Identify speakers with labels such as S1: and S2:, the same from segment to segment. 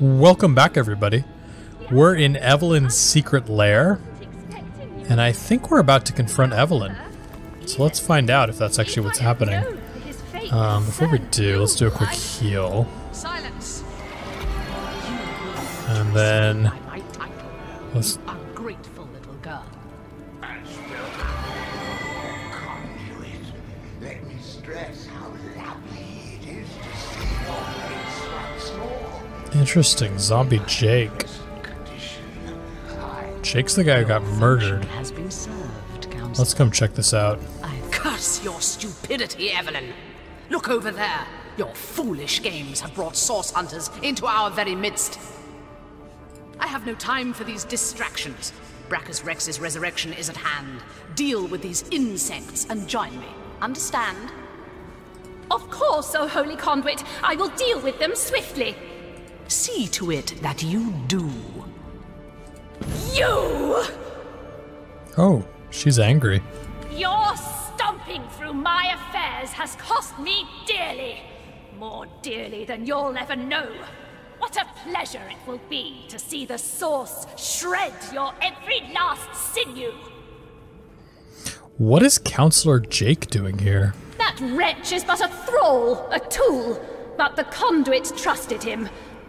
S1: Welcome back, everybody. We're in Evelyn's secret lair, and I think we're about to confront Evelyn. So let's find out if that's actually what's happening. Before we do, let's do a quick heal. And then let's... Interesting, zombie Jake. Jake's the guy who got murdered. Let's come check this out.
S2: I curse your stupidity, Evelyn. Look over there. Your foolish games have brought source hunters into our very midst. I have no time for these distractions. Brachus Rex's resurrection is at hand. Deal with these insects and join me. Understand?
S3: Of course, O Holy Conduit. I will deal with them swiftly.
S2: See to it that you do.
S3: You!
S1: Oh, she's angry.
S3: Your stomping through my affairs has cost me dearly. More dearly than you'll ever know. What a pleasure it will be to see the source shred your every last sinew.
S1: What is Counselor Jake doing here?
S3: That wretch is but a thrall, a tool. But the conduit trusted him.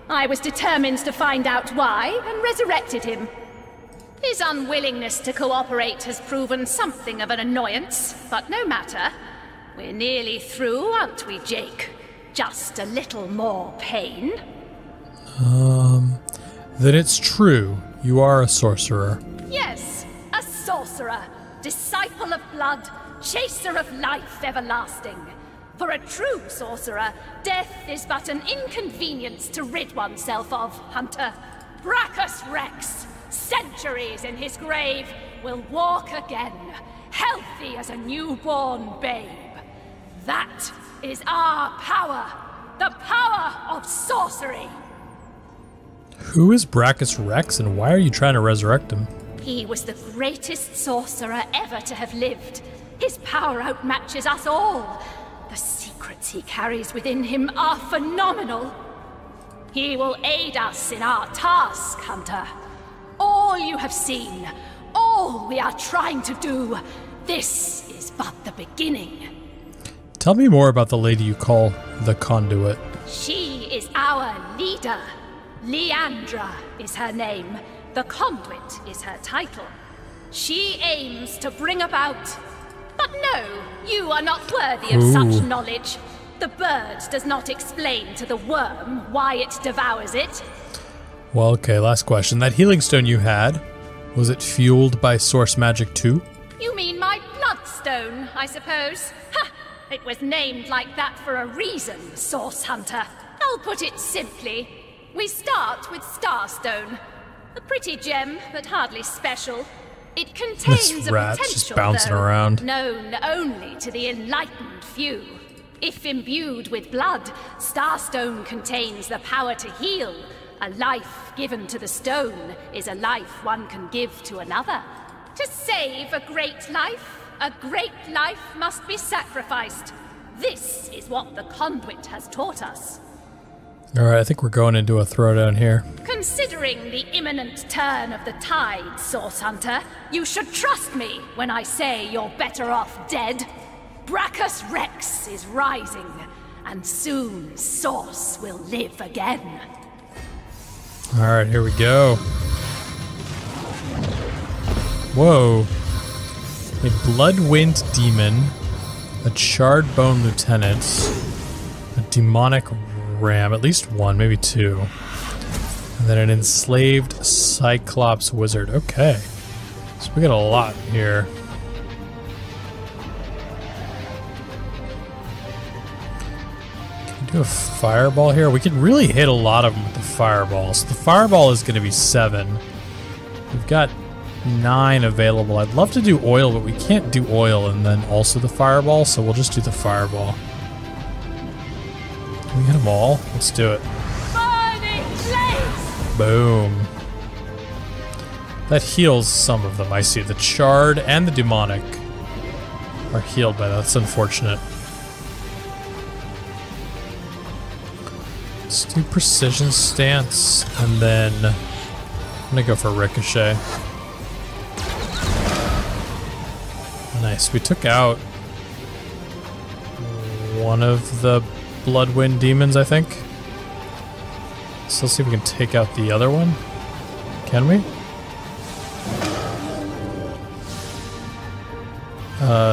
S3: I was determined to find out why, and resurrected him. His unwillingness to cooperate has proven something of an annoyance, but no matter. We're nearly through, aren't we, Jake? Just a little more pain.
S1: Then it's true. You are a sorcerer.
S3: Yes, a sorcerer. Disciple of blood, chaser of life everlasting. For a true sorcerer, death is but an inconvenience to rid oneself of, Hunter. Brachus Rex, centuries in his grave, will walk again, healthy as a newborn babe. That is our power, the power of sorcery.
S1: Who is Brachus Rex, and why are you trying to resurrect him?
S3: He was the greatest sorcerer ever to have lived. His power outmatches us all. The secrets he carries within him are phenomenal. He will aid us in our task, Hunter. All you have seen, all we are trying to do, this is but the beginning.
S1: Tell me more about the lady you call the Conduit.
S3: She is our leader. Leandra is her name. The Conduit is her title. She aims to bring about... But no, you are not worthy of such knowledge. The bird does not explain to the worm why it devours it.
S1: Well, okay, last question. That healing stone you had, was it fueled by source magic too?
S3: You mean my bloodstone, I suppose? Ha! It was named like that for a reason, Source Hunter. I'll put it simply. We start with Starstone. A pretty gem, but hardly special. It contains
S1: this
S3: a
S1: rat
S3: potential,
S1: just bouncing
S3: though,
S1: around.
S3: known only to the enlightened few. If imbued with blood, Starstone contains the power to heal. A life given to the stone is a life one can give to another. To save a great life must be sacrificed. This is what the Conduit has taught us.
S1: Alright, I think we're going into a throwdown here.
S3: Considering the imminent turn of the tide, Source Hunter, you should trust me when I say you're better off dead. Brachus Rex is rising, and soon Source will live again.
S1: Alright, here we go. Whoa. A blood-wind demon, a charred bone lieutenant, a demonic ram, at least one, maybe two. And then an enslaved Cyclops wizard. Okay. So we got a lot here. Can we do a fireball here? We can really hit a lot of them with the fireball. So the fireball is going to be 7. We've got 9 available. I'd love to do oil, but we can't do oil and then also the fireball, so we'll just do the fireball. Can we hit them all? Let's do it.
S3: Burning place!
S1: Boom. That heals some of them. I see. The charred and the demonic are healed by that. That's unfortunate. Let's do precision stance, and then I'm gonna go for ricochet. Nice. We took out one of the Bloodwind demons, I think. So let's see if we can take out the other one. Can we?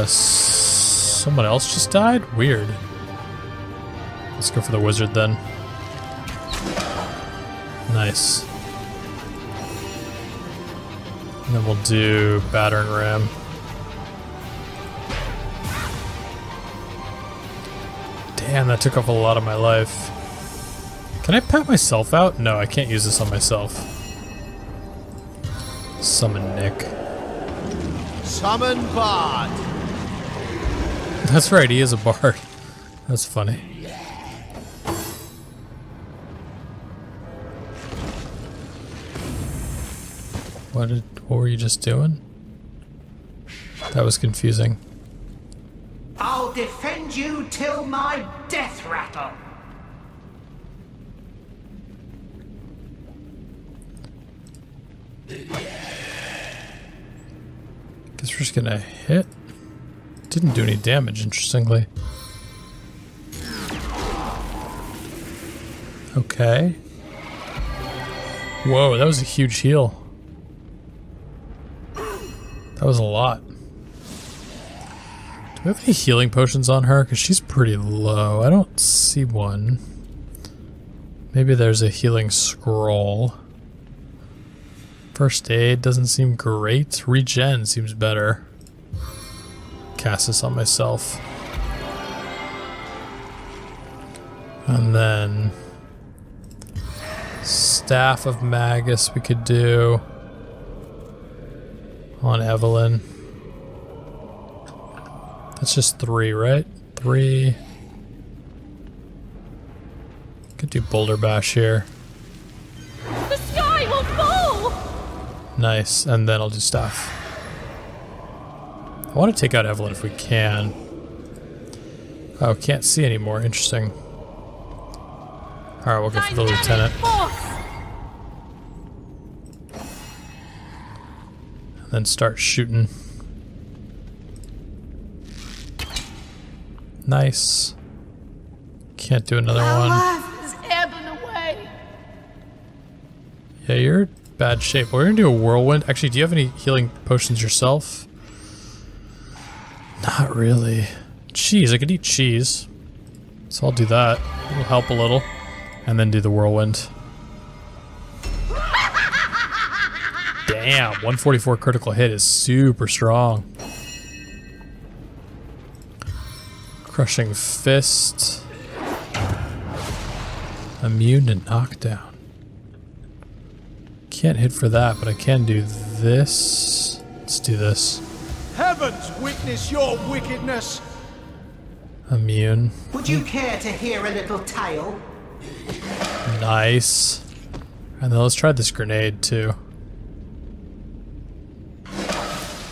S1: Someone else just died? Weird. Let's go for the wizard then. Nice. And then we'll do battering ram. Damn, that took off a lot of my life. Can I pat myself out? No, I can't use this on myself. Summon Nick.
S4: Summon Bard.
S1: That's right, he is a bard. That's funny. What were you just doing? That was confusing.
S5: I'll defend you till my death rattle.
S1: Guess we're just gonna hit. Didn't do any damage, interestingly. Okay. Whoa, that was a huge heal. That was a lot. Do we have any healing potions on her? Because she's pretty low. I don't see one. Maybe there's a healing scroll. First aid doesn't seem great. Regen seems better. Cast this on myself. And then Staff of Magus we could do on Evelyn. That's just 3, right? 3. Could do Boulder Bash here.
S3: The sky will fall!
S1: Nice, and then I'll do Staff. I want to take out Evelyn if we can. Oh, can't see anymore. Interesting. Alright, we'll go for the lieutenant. And then start shooting. Nice. Can't do another one.
S3: Life is ebbing away.
S1: Yeah, you're in bad shape. We're gonna do a whirlwind. Actually, do you have any healing potions yourself? Not really. Cheese, I could eat cheese. So I'll do that. It'll help a little. And then do the whirlwind. Damn, 144 critical hit is super strong. Crushing Fist. Immune to knockdown. Can't hit for that, but I can do this. Let's do this.
S4: Heavens witness your wickedness.
S1: Immune.
S5: Would you care to hear a little tale?
S1: Nice. And then let's try this grenade too.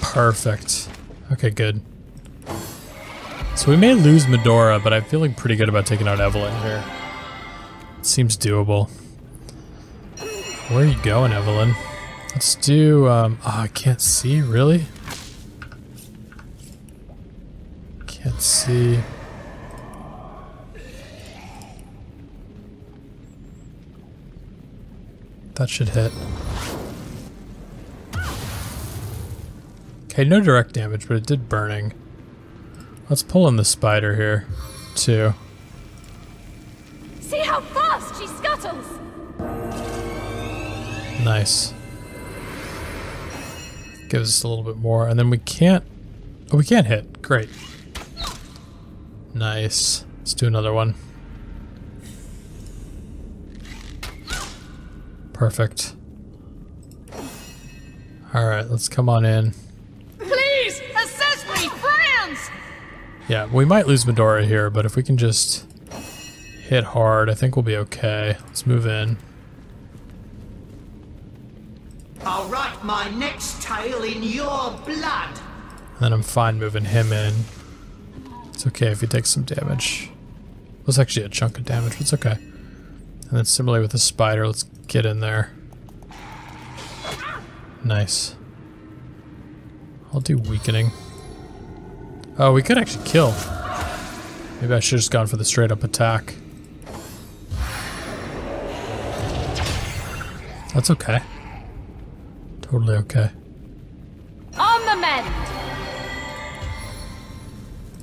S1: Perfect. Okay, good. So we may lose Medora, but I'm feeling pretty good about taking out Evelyn here. It seems doable. Where are you going, Evelyn? Let's do, oh, I can't see, really? Can't see. That should hit. Okay, no direct damage, but it did burning. Let's pull in the spider here, too.
S3: See how fast she scuttles!
S1: Nice. Gives us a little bit more, and then we can't... Oh, we can't hit. Great. Nice. Let's do another one. Perfect. Alright, let's come on in.
S2: Please, assist me, friends!
S1: Yeah, we might lose Medora here, but if we can just hit hard, I think we'll be okay. Let's move in.
S5: I'll write my next tale in your blood.
S1: And then I'm fine moving him in. It's okay if he takes some damage. It was actually a chunk of damage, but it's okay. And then similarly with the spider, let's get in there. Nice. I'll do weakening. Oh, we could actually kill. Maybe I should have just gone for the straight up attack. That's okay. Totally okay.
S3: On the mend!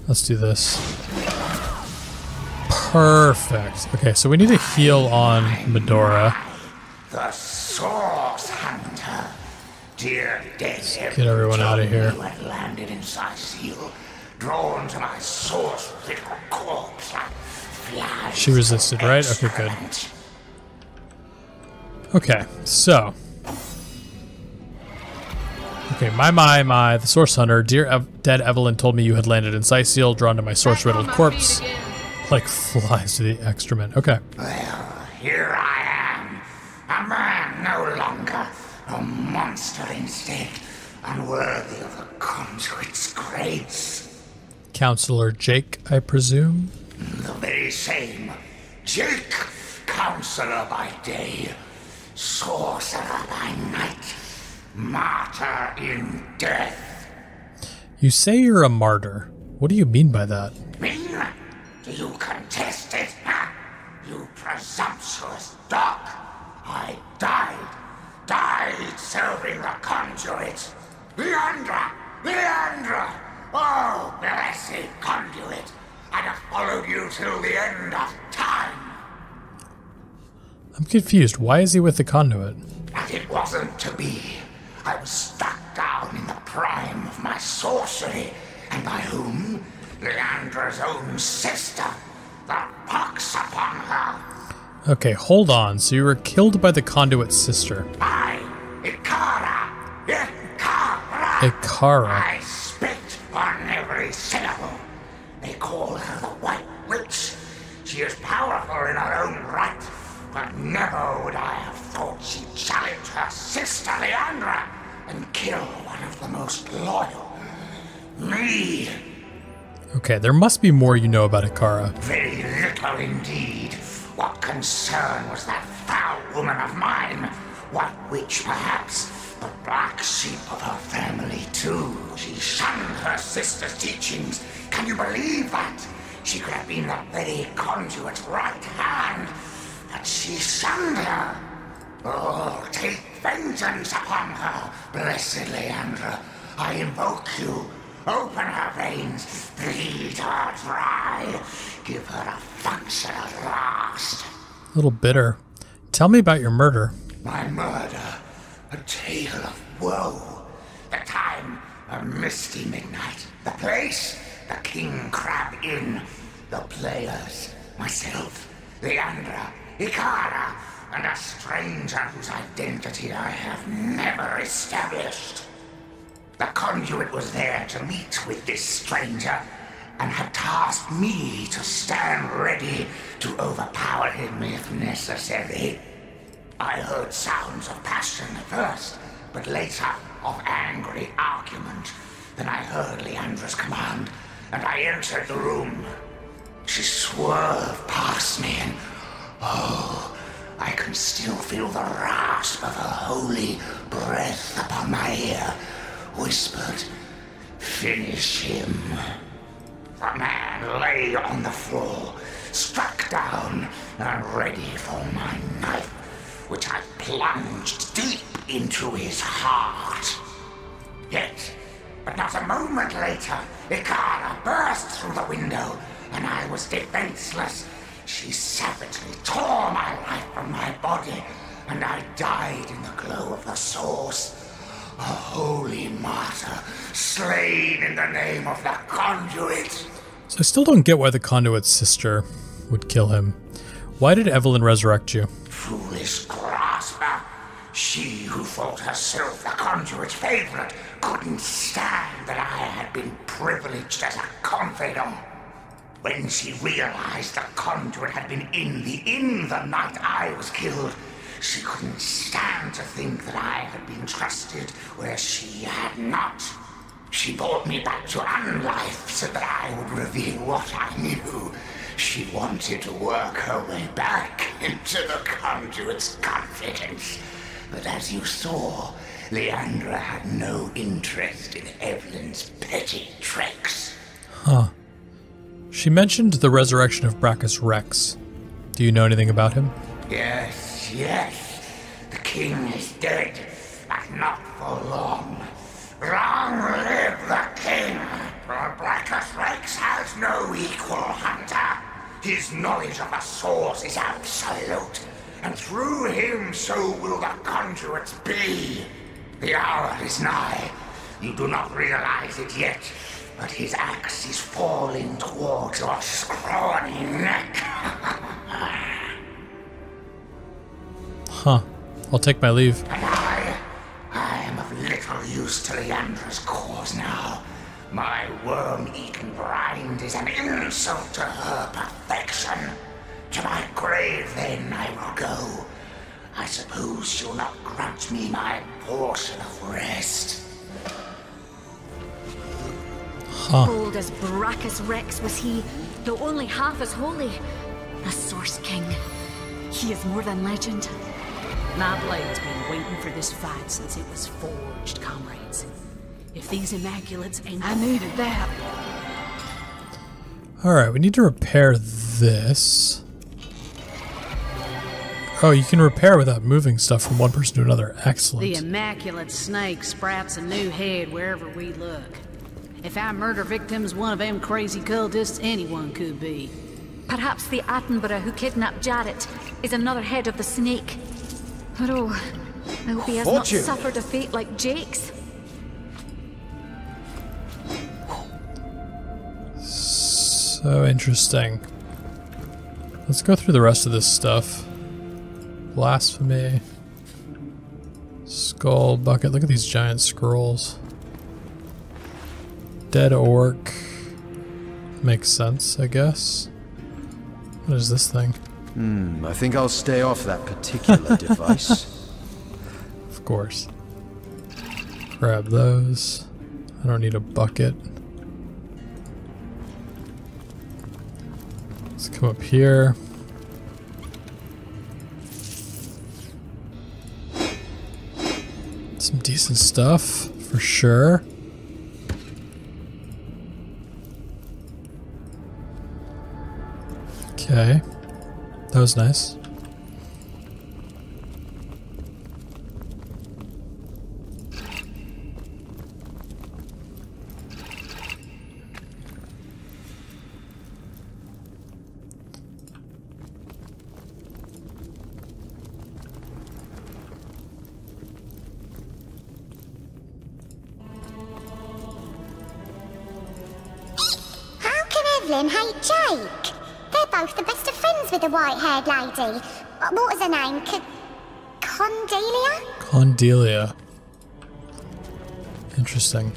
S1: Let's do this. Perfect. Okay, so we need to heal on Medora.
S6: The Source Hunter. Dear dead
S1: Get everyone out of here.
S6: who had landed in Seal, drawn to my source-riddled corpse like flies.
S1: She resisted, right? Okay, good. Okay, so. Okay, my, the Source Hunter. Dear dead Evelyn told me you had landed in Seal, drawn to my source-riddled corpse. Like flies to the excrement. Okay.
S6: Well, here I am. A man no longer. A monster instead. Unworthy of a conduit's grace.
S1: Counselor Jake, I presume?
S6: The very same. Jake, counselor by day. Sorcerer by night. Martyr in death.
S1: You say you're a martyr. What do you mean by that?
S6: Me? Do you contest it, huh? You presumptuous dog. I died serving the conduit. Leandra! Oh, blessed conduit. I'd have followed you till the end of time.
S1: I'm confused. Why is he with the conduit?
S6: But it wasn't to be. I was struck down in the prime of my sorcery. And by whom? Leandra's own sister. The pox upon her.
S1: Okay, hold on. So you were killed by the conduit's sister.
S6: By Ikara.
S1: Ikara.
S6: I spit on every syllable. They call her the White Witch. She is powerful in her own right, but never would I have thought she'd challenge her sister Leandra and kill one of the most loyal. Me.
S1: Okay, there must be more you know about Ikara.
S6: Very little indeed. What concern was that foul woman of mine? White Witch, perhaps, but black sheep of her family, too. She shunned her sister's teachings. Can you believe that? She could have been the very conduit's right hand, but she shunned her. Oh, take vengeance upon her, blessed Leandra. I invoke you. Open her veins, bleed her dry, give her a function at last.
S1: A little bitter. Tell me about your murder.
S6: My murder, a tale of woe. The time, a misty midnight. The place, the King Crab Inn. The players, myself, Leandra, Ikara, and a stranger whose identity I have never established. The conduit was there to meet with this stranger, and had tasked me to stand ready to overpower him if necessary. I heard sounds of passion at first, but later of angry argument. Then I heard Leandra's command, and I entered the room. She swerved past me, and oh, I can still feel the rasp of her holy breath upon my ear. Whispered, "Finish him." The man lay on the floor, struck down and ready for my knife, which I plunged deep into his heart. Yet, but not a moment later, Ikara burst through the window, and I was defenseless. She savagely tore my life from my body, and I died in the glow of the source. A holy martyr, slain in the name of the conduit.
S1: So I still don't get why the conduit's sister would kill him. Why did Evelyn resurrect you?
S6: Foolish grasper. She who thought herself the conduit's favorite couldn't stand that I had been privileged as a confidant. When she realized the conduit had been in the inn the night I was killed, she couldn't stand to think that I had been trusted where she had not. She brought me back to unlife so that I would reveal what I knew. She wanted to work her way back into the conduit's confidence. But as you saw, Leandra had no interest in Evelyn's petty tricks.
S1: Huh. She mentioned the resurrection of Brachus Rex. Do you know anything about him?
S6: Yes, yes. The king is dead, but not for long. Long live the king! For Brachus Rex has no equal, Hunter. His knowledge of the source is absolute, and through him so will the conduits be. The hour is nigh. You do not realize it yet, but his axe is falling towards your scrawny neck.
S1: Huh. I'll take my leave.
S6: And I am of little use to Leandra's cause now. My worm-eaten rind is an insult to her perfection. To my grave, then, I will go. I suppose she'll not grudge me my portion of rest.
S1: Huh.
S7: Bold as Brachus Rex was he, though only half as holy. The Source King. He is more than legend.
S2: My blade's been waiting for this fight since it was forged, comrades. If these Immaculates ain't... I needed that.
S1: Alright, we need to repair this. Oh, you can repair without moving stuff from one person to another. Excellent.
S2: The Immaculate Snake sprouts a new head wherever we look. If our murder victim's one of them crazy cultists, anyone could be.
S7: Perhaps the Attenborough who kidnapped Jarrett is another head of the snake. But oh, I hope he has not suffered a fate like Jake's.
S1: So interesting. Let's go through the rest of this stuff. Blasphemy. Skull bucket. Look at these giant scrolls. Dead orc. Makes sense, I guess. What is this thing?
S8: I think I'll stay off that particular device.
S1: Of course. Grab those. I don't need a bucket. Let's come up here. Some decent stuff, for sure. Okay. That was nice.
S9: How can Evelyn hate Jake? They're both the best of friends with the white-haired lady. What was her name? Condelia?
S1: Condelia. Interesting.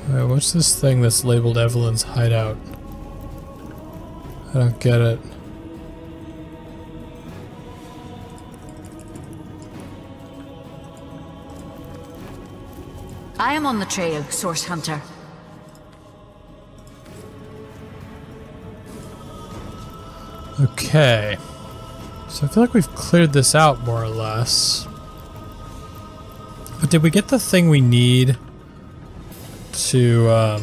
S1: Alright, what's this thing that's labeled Evelyn's hideout? I don't get it.
S7: I am on the trail, Source Hunter.
S1: Okay. So I feel like we've cleared this out more or less. But did we get the thing we need to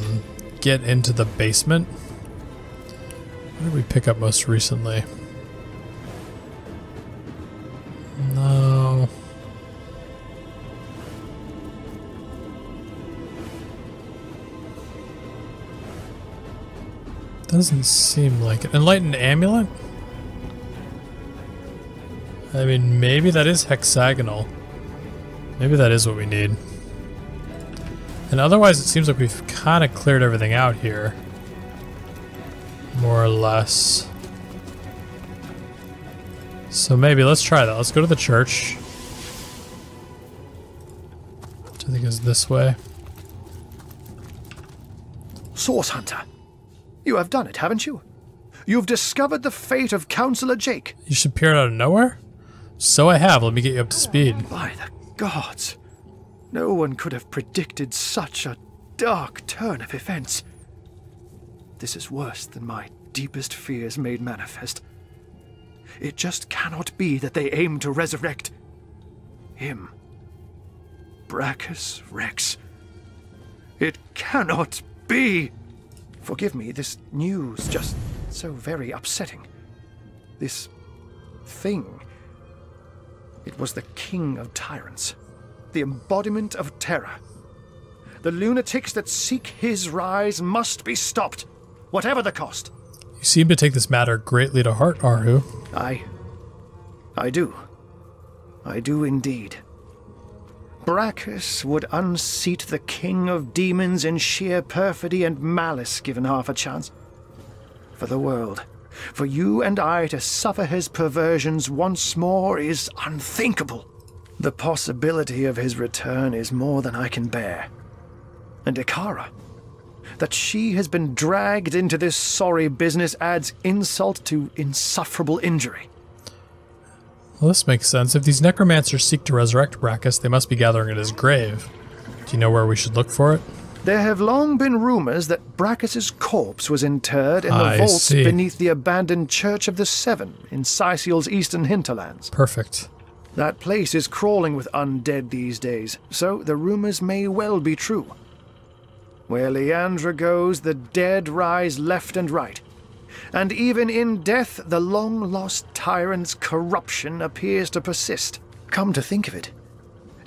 S1: get into the basement? What did we pick up most recently? No. Doesn't seem like it. Enlightened amulet? I mean, maybe that is hexagonal. Maybe that is what we need. And otherwise, it seems like we've kind of cleared everything out here. More or less. So maybe, let's try that. Let's go to the church. Which I think is this way.
S10: source hunter. You have done it, haven't you? You've discovered the fate of Councillor Jake.
S1: You should appear out of nowhere? So I have. Let me get you up to speed.
S10: By the gods. No one could have predicted such a dark turn of events. This is worse than my deepest fears made manifest. It just cannot be that they aim to resurrect him. Brachus Rex. It cannot be! Forgive me, this news just so very upsetting. This thing. It was the king of tyrants. The embodiment of terror. The lunatics that seek his rise must be stopped, whatever the cost.
S1: You seem to take this matter greatly to heart, Arhu.
S10: I do. I do indeed. Brachus would unseat the king of demons in sheer perfidy and malice given half a chance. For the world, for you and I to suffer his perversions once more is unthinkable. The possibility of his return is more than I can bear. And Ikara, that she has been dragged into this sorry business adds insult to insufferable injury.
S1: Well, this makes sense. If these necromancers seek to resurrect Brachus, they must be gathering at his grave. Do you know where we should look for it?
S10: There have long been rumors that Brachus's corpse was interred in the vaults beneath the abandoned Church of the Seven in Sicil's eastern hinterlands.
S1: Perfect.
S10: That place is crawling with undead these days, so the rumors may well be true. Where Leandra goes, the dead rise left and right. And even in death, the long-lost tyrant's corruption appears to persist. Come to think of it,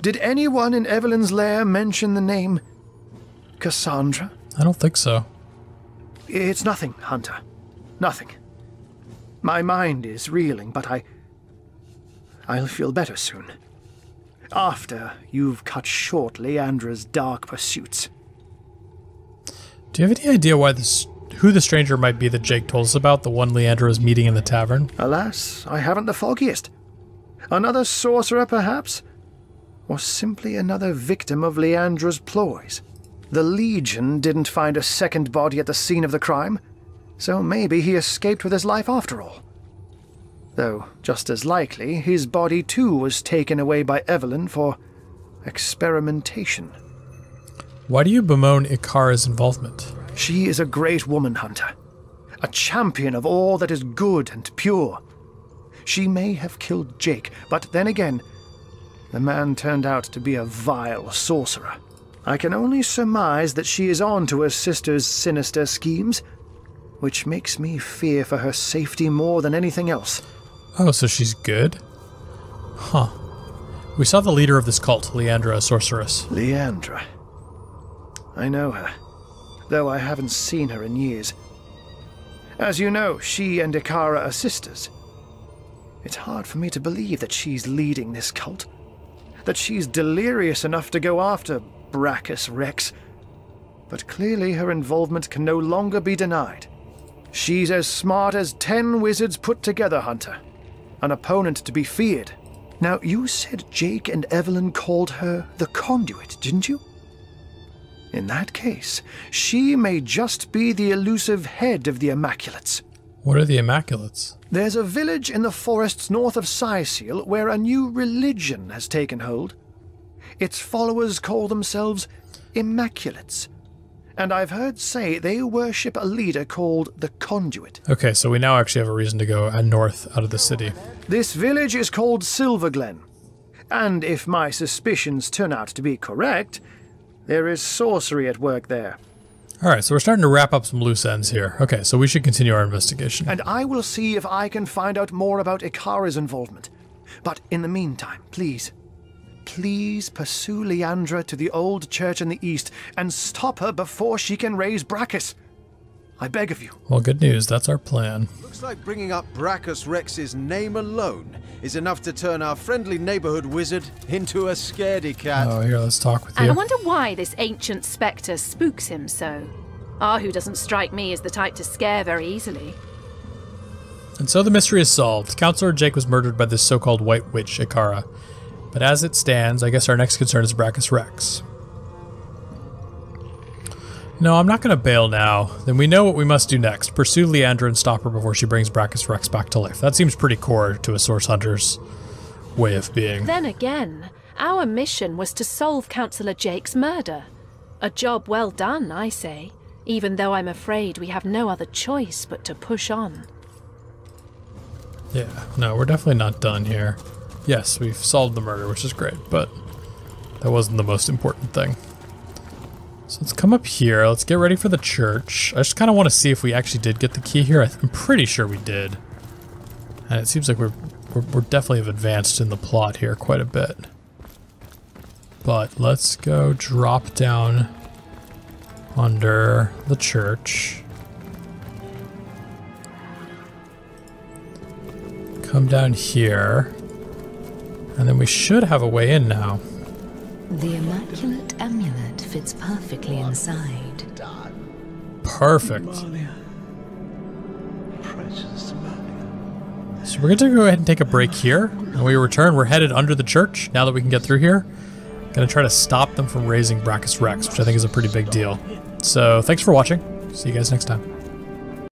S10: did anyone in Evelyn's lair mention the name Cassandra?
S1: I don't think so.
S10: It's nothing, Hunter. Nothing. My mind is reeling, but I'll feel better soon. After you've cut short Leandra's dark pursuits.
S1: Do you have any idea who the stranger might be that Jake told us about, the one Leandra was meeting in the tavern?
S10: Alas, I haven't the foggiest. Another sorcerer, perhaps? Or simply another victim of Leandra's ploys? The Legion didn't find a second body at the scene of the crime, so maybe he escaped with his life after all. Though, just as likely, his body too was taken away by Evelyn for experimentation.
S1: Why do you bemoan Ikara's involvement?
S10: She is a great woman, Hunter. A champion of all that is good and pure. She may have killed Jake, but then again, the man turned out to be a vile sorcerer. I can only surmise that she is on to her sister's sinister schemes, which makes me fear for her safety more than anything else.
S1: Oh, so she's good? Huh. We saw the leader of this cult, Leandra, a sorceress.
S10: Leandra. I know her, though I haven't seen her in years. As you know, she and Ikara are sisters. It's hard for me to believe that she's leading this cult. That she's delirious enough to go after Brachus Rex. But clearly her involvement can no longer be denied. She's as smart as 10 wizards put together, Hunter. An opponent to be feared. Now, you said Jake and Evelyn called her the Conduit, didn't you? In that case, she may just be the elusive head of the Immaculates.
S1: What are the Immaculates?
S10: There's a village in the forests north of Sicil where a new religion has taken hold. Its followers call themselves Immaculates. And I've heard say they worship a leader called the Conduit.
S1: Okay, so we now actually have a reason to go north out of the city.
S10: This village is called Silverglen. And if my suspicions turn out to be correct, there is sorcery at work there.
S1: Alright, so we're starting to wrap up some loose ends here. Okay, so we should continue our investigation.
S10: And I will see if I can find out more about Ikara's involvement. But in the meantime, please pursue Leandra to the old church in the east and stop her before she can raise Brachus. I beg of you.
S1: Well, good news. That's our plan.
S4: Looks like bringing up Brachus Rex's name alone is enough to turn our friendly neighborhood wizard into a scaredy cat.
S1: Oh, here, let's talk with you.
S3: And I wonder why this ancient spectre spooks him so. Arhu doesn't strike me as the type to scare very easily.
S1: And so the mystery is solved. Counselor Jake was murdered by this so-called White Witch, Ikara. But as it stands, I guess our next concern is Brachus Rex. No, I'm not going to bail now. Then we know what we must do next. Pursue Leandra and stop her before she brings Brachus Rex back to life. That seems pretty core to a Source Hunter's way of being.
S11: Then again, our mission was to solve Councillor Jake's murder. A job well done, I say, even though I'm afraid we have no other choice but to push on.
S1: Yeah, no, we're definitely not done here. Yes, we've solved the murder, which is great, but that wasn't the most important thing. So let's come up here. Let's get ready for the church. I just kind of want to see if we actually did get the key here. I'm pretty sure we did. And it seems like we're definitely have advanced in the plot here quite a bit. But let's go drop down under the church. Come down here. And then we should have a way in now.
S12: The Immaculate Amulet fits perfectly inside.
S1: Perfect. So we're going to go ahead and take a break here. When we return, we're headed under the church. Now that we can get through here, going to try to stop them from raising Brachus Rex, which I think is a pretty big deal. So thanks for watching. See you guys next time.